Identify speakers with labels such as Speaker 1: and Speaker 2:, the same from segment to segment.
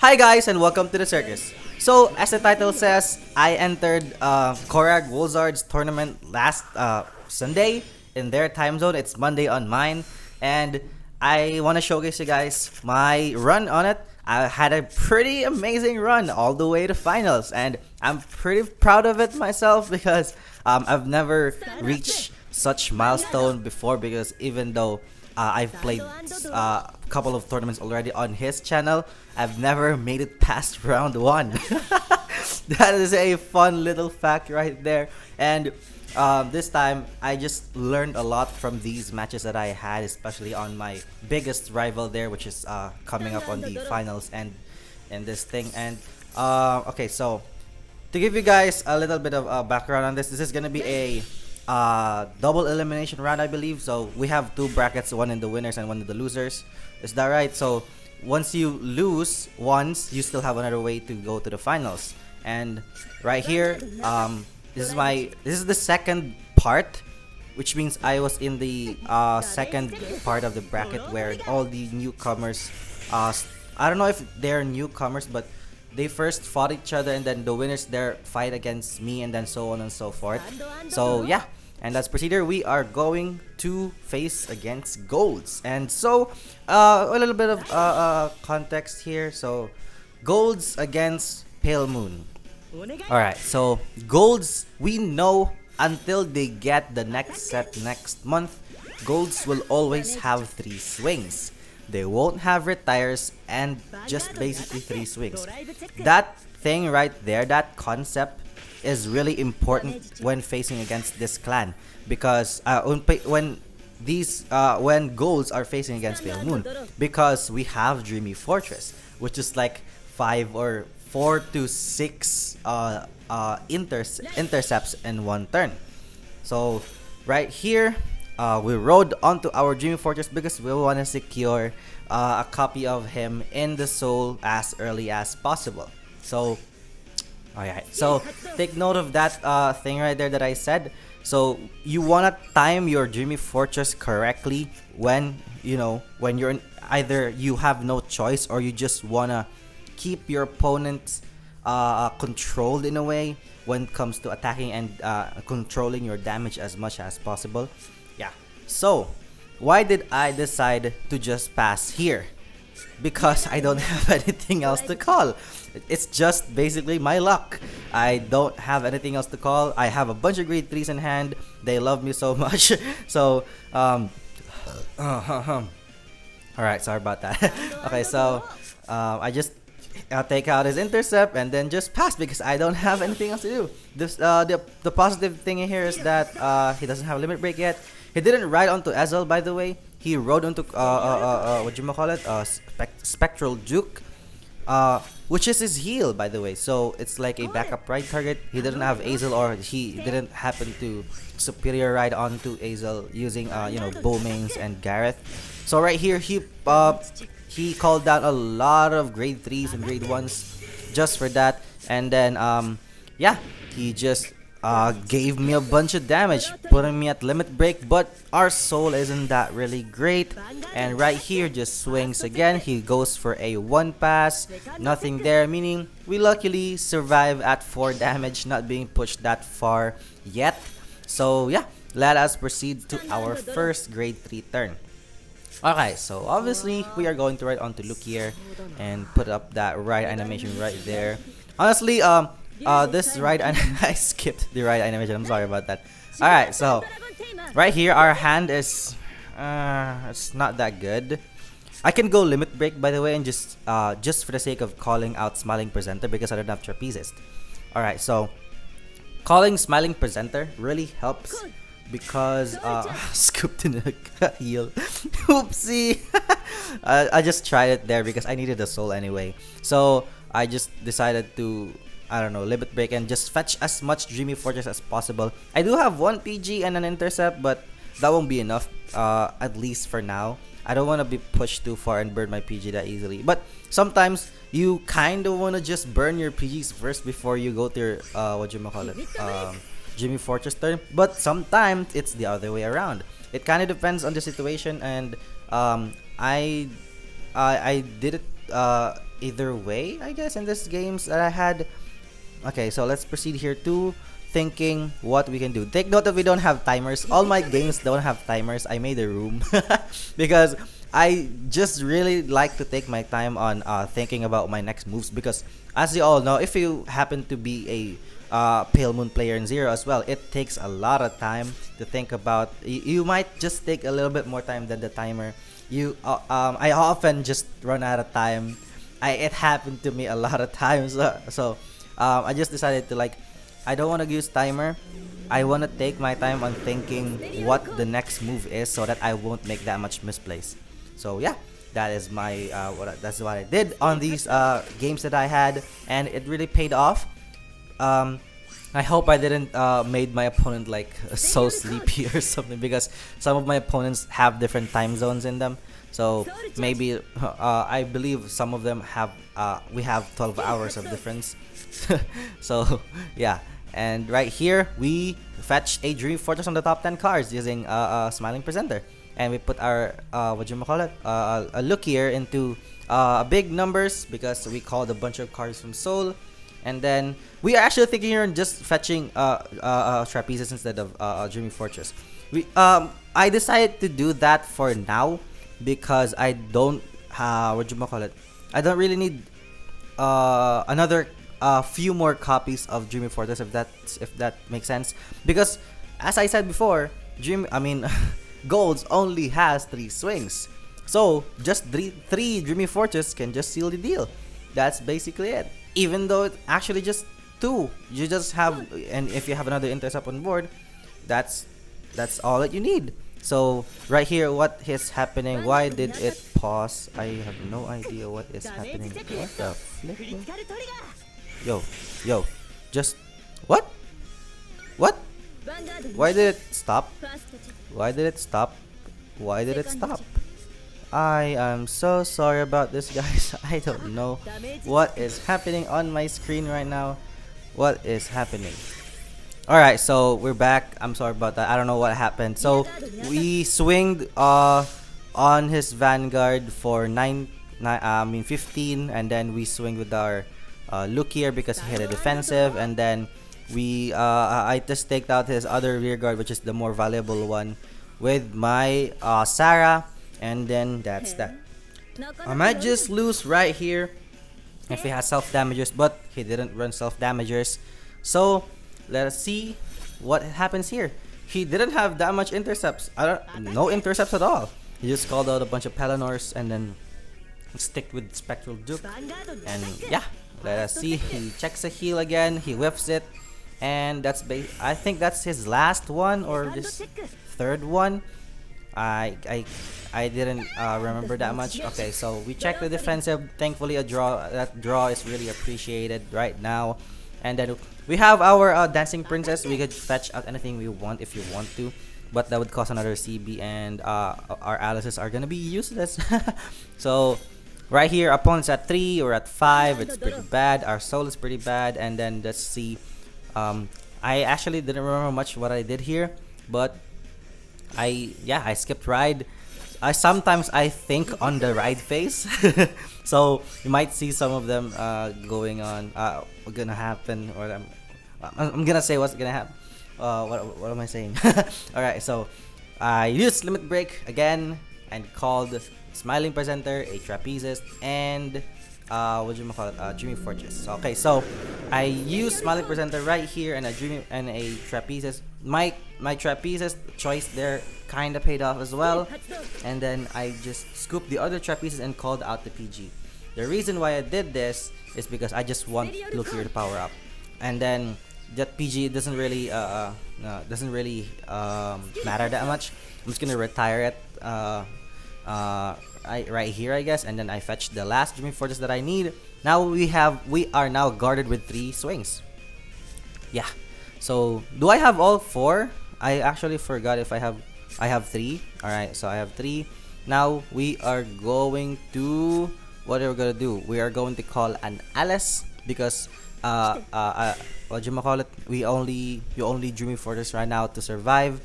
Speaker 1: Hi guys and welcome to the circus. So as the title says, I entered Koragg Wolzard's tournament last Sunday in their time zone. It's Monday on mine, and I want to showcase you guys my run on it. I had a pretty amazing run all the way to finals, and I'm pretty proud of it myself because I've never reached such milestone before. Because even though I've played a couple of tournaments already on his channel, I've never made it past round one. That is a fun little fact right there. And this time, I just learned a lot from these matches that I had, especially on my biggest rival there, which is coming up on the finals and in this thing. And okay, so to give you guys a little bit of background on this is gonna be a double elimination round, I believe. So we have two brackets, one in the winners and one in the losers. Is that right? So once you lose once, you still have another way to go to the finals. And right here, this is the second part, which means I was in the second part of the bracket where all the newcomers, I don't know if they're newcomers, but they first fought each other, and then the winners there fight against me, and then so on and so forth. So yeah, and as procedure, we are going to face against Golds. And so a little bit of context here. So Golds against Pale Moon. Alright, so Golds, we know until they get the next set next month, Golds will always have 3 swings. They won't have retires and just basically 3 swings. That thing right there, that concept is really important when facing against this clan, because when Golds are facing against Pale Moon, because we have Dreamy Fortress, which is like 5 or 4 to 6 intercepts in one turn. So right here, we rode onto our Dreamy Fortress because we want to secure a copy of him in the soul as early as possible. So alright, so take note of that thing right there that I said. So you wanna time your Dreamy Fortress correctly when when you're either you have no choice, or you just wanna keep your opponents controlled in a way when it comes to attacking and controlling your damage as much as possible. Yeah. So why did I decide to just pass here? Because I don't have anything else to call. It's just basically my luck. I don't have anything else to call. I have a bunch of grade 3s in hand. They love me so much. So alright, sorry about that. Okay, so I just take out his intercept and then just pass because I don't have anything else to do. This the positive thing in here is that he doesn't have a limit break yet. He didn't ride onto Ezel, by the way. He rode onto what you call it, Spectral Juke, which is his heal, by the way. So it's like a backup ride target. He didn't have Azel, or he didn't happen to superior ride onto Azel using Bowmings and Gareth. So right here, he called down a lot of grade 3s and grade 1s just for that. And then yeah, he just gave me a bunch of damage, putting me at limit break, but our soul isn't that really great. And right here, just swings again. He goes for a 1 pass, nothing there, meaning we luckily survive at 4 damage, not being pushed that far yet. So yeah, let us proceed to our first grade 3 turn. Okay, so obviously we are going to ride onto Luke here and put up that ride animation right there. Honestly, this ride I skipped the ride animation. I'm sorry about that. Alright, so right here our hand is it's not that good. I can go limit break, by the way, and just for the sake of calling out Smiling Presenter because I don't have Trapezist. Alright, so calling Smiling Presenter really helps because scooped in a heal. Oopsie. I just tried it there because I needed a soul anyway. So I just decided to, I don't know, limit break and just fetch as much Dreamy Fortress as possible. I do have 1 PG and an intercept, but that won't be enough, at least for now. I don't want to be pushed too far and burn my PG that easily. But sometimes you kind of want to just burn your PGs first before you go to your Dreamy Fortress turn. But sometimes it's the other way around. It kind of depends on the situation, and I did it either way, I guess, in these games that I had. Okay, so let's proceed here to thinking what we can do. Take note that we don't have timers. All my games don't have timers. I made a room because I just really like to take my time on thinking about my next moves, because as you all know, if you happen to be a Pale Moon player in Zero as well, it takes a lot of time to think about. You might just take a little bit more time than the timer. I often just run out of time. It happened to me a lot of times. I just decided to, like, I don't want to use timer. I want to take my time on thinking what the next move is, so that I won't make that much misplays. So yeah, that is my that's what I did on these games that I had, and it really paid off. I hope I didn't made my opponent like so sleepy or something, because some of my opponents have different time zones in them. So maybe I believe some of them have we have 12 hours of difference. So yeah, and right here we fetched a Dream Fortress on the top 10 cards using Smiling Presenter, and we put our what you call it, a look here into big numbers, because we called a bunch of cards from Soul. And then we are actually thinking here on just fetching Trapezes instead of Dreaming Fortress. I decided to do that for now because I don't what you call it, I don't really need another few more copies of Dreaming Fortress, if that makes sense. Because as I said before, Golds only has 3 swings, so just three Dreaming Fortress can just seal the deal. That's basically it. Even though it's actually just 2, you just have, and if you have another intercept on board, that's all that you need. So right here, what is happening? Why did it pause? I have no idea what is happening. What the flip? Yo, just what? What? Why did it stop? Why did it stop? Why did it stop? I am so sorry about this, guys. I don't know what is happening on my screen right now. What is happening? Alright, so we're back. I'm sorry about that. I don't know what happened. So we swinged on his Vanguard for 15, and then we swing with our look here because he had a defensive, and then I just taked out his other rear guard, which is the more valuable one, with my Sarah. And then that's that. I might just lose right here if he has self-damagers, but he didn't run self-damagers. So let us see what happens here. He didn't have that much intercepts. No intercepts at all. He just called out a bunch of Pelennors and then stick with Spectral Duke. And yeah, let us see. He checks a heal again. He whiffs it, and I think that's his last one, or this third one. I didn't remember that much. Okay, so we checked the defensive. Thankfully, a draw. That draw is really appreciated right now. And then we have our Dancing Princess. We could fetch out anything we want if you want to, but that would cost another CB, and our Alices are gonna be useless. So right here, opponent's at 3 or at 5. It's pretty bad. Our Soul is pretty bad. And then let's see. I actually didn't remember much what I did here, but I skipped ride. Sometimes I think on the ride phase. So you might see some of them going on gonna happen, or I'm gonna say what's gonna happen. What am I saying? Alright, so I used Limit Break again and called Smiling Presenter, a Trapezist, and Dreaming Fortress. Okay, so I used Smiling Presenter right here and a Trapezist. My Trapezist choice there kinda paid off as well, and then I just scooped the other Trapezist and called out the PG. The reason why I did this is because I just want Lukier to power up, and then that PG doesn't really matter that much. I'm just gonna retire it right here, I guess, and then I fetched the last Dreaming Fortress that I need. Now we are now guarded with 3 swings. Yeah. So do I have all 4? I actually forgot if I have 3. Alright, so I have 3. Now we are going to, what are we gonna do? We are going to call an Alice, because what you call it? You only Dreaming Fortress right now to survive,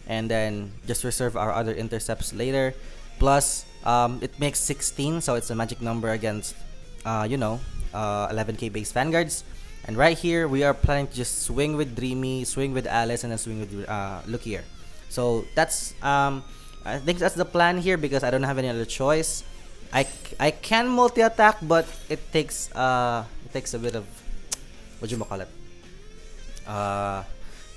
Speaker 1: and then just reserve our other intercepts later. Plus it makes 16, so it's a magic number against you know, 11k base vanguards. And right here, we are planning to just swing with Dreamy, swing with Alice, and then swing with look here. So that's I think that's the plan here because I don't have any other choice. I can multi attack, but it takes a bit of what you call it. Uh,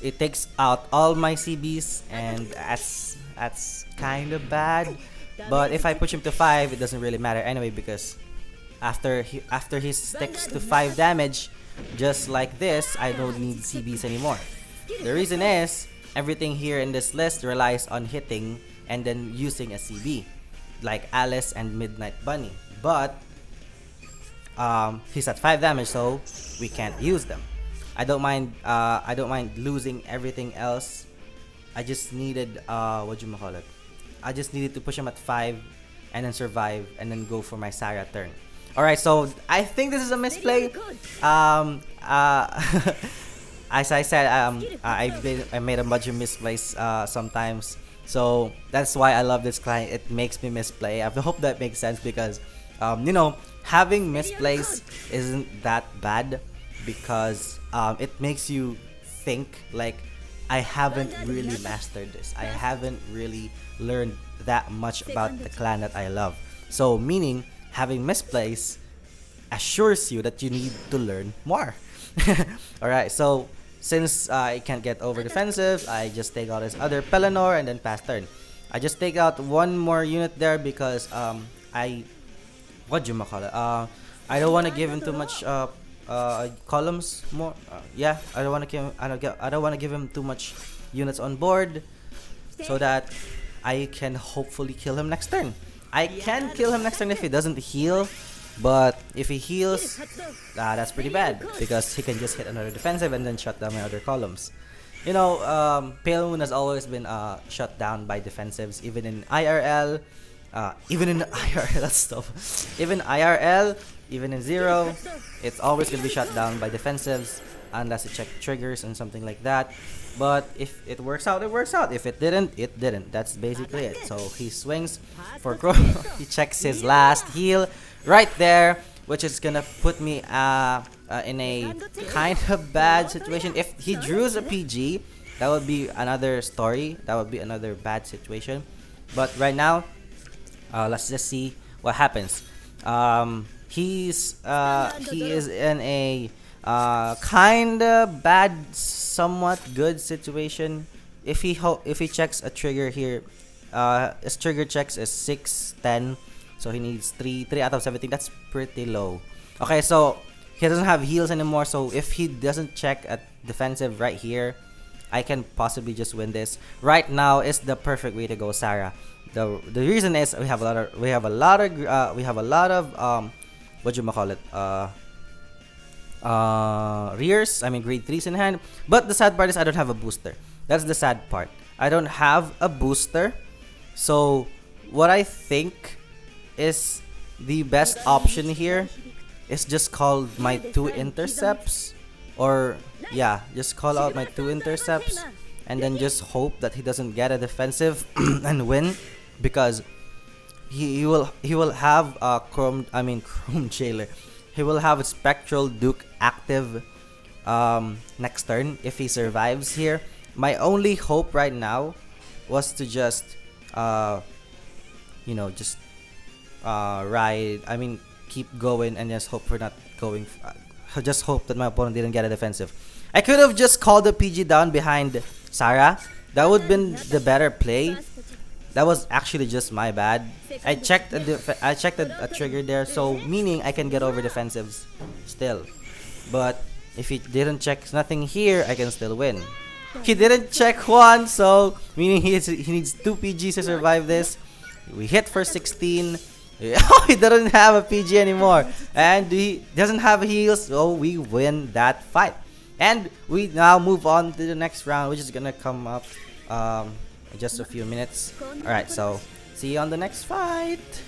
Speaker 1: it takes out all my CBs, and that's kind of bad. But if I push him to 5, it doesn't really matter anyway because after he sticks to 5 damage, just like this, I don't need CBs anymore. The reason is everything here in this list relies on hitting and then using a CB, like Alice and Midnight Bunny. But he's at 5 damage, so we can't use them. I don't mind losing everything else. I just needed call it? I just needed to push him at 5 and then survive and then go for my Sarah turn. Alright, so I think this is a misplay. As I said, I made a bunch of misplays sometimes. So that's why I love this client. It makes me misplay. I hope that makes sense because you know, having misplays isn't that bad because it makes you think like I haven't really mastered this. I haven't really learned that much about the clan that I love. So meaning having misplays assures you that you need to learn more. Alright, so since I can't get over defensive, I just take out his other Pelennor and then pass turn. I just take out one more unit there because I I don't want to give him too much columns more. Yeah, I don't want to give him too much units on board so that I can hopefully kill him next turn. I can kill him next turn if he doesn't heal, but if he heals, that's pretty bad because he can just hit another defensive and then shut down my other columns. You know, Pale Moon has always been shut down by defensives, even in IRL, that's tough. Even IRL, even in Zero, it's always gonna be shut down by defensives unless you check triggers and something like that. But if it works out, it works out. If it didn't, it didn't. That's basically it. So he swings for Crow. He checks his last heal right there, which is gonna put me in a kind of bad situation. If he drews a PG, that would be another story. That would be another bad situation. But right now, let's just see what happens. He is in a kind of bad, somewhat good situation. If he checks a trigger here, his trigger checks is 6, 10, so he needs 3 out of 17. That's pretty low. Okay, so he doesn't have heals anymore. So if he doesn't check a defensive right here, I can possibly just win this. Right now is the perfect way to go, Sarah. The reason is we have a lot of what you call it, rears, I mean grade 3s in hand. But the sad part is I don't have a booster. That's the sad part. I don't have a booster. So what I think is the best option here is just call my 2 intercepts, or yeah, just call out my 2 intercepts and then just hope that he doesn't get a defensive and win, because he will have Chrome Jailer. He will have a Spectral Duke active next turn if he survives here. My only hope right now was to just keep going and just hope for not going. Just hope that my opponent didn't get a defensive. I could have just called the PG down behind Sarah. That would have been the better play. That was actually just my bad. I checked a trigger there, so meaning I can get over defensives still. But if he didn't check nothing here, I can still win. He didn't check one, so meaning he needs 2 PGs to survive this. We hit for 16. He doesn't have a PG anymore, and he doesn't have heals, so we win that fight. And we now move on to the next round, which is gonna come up in just a few minutes. Alright, so see you on the next fight.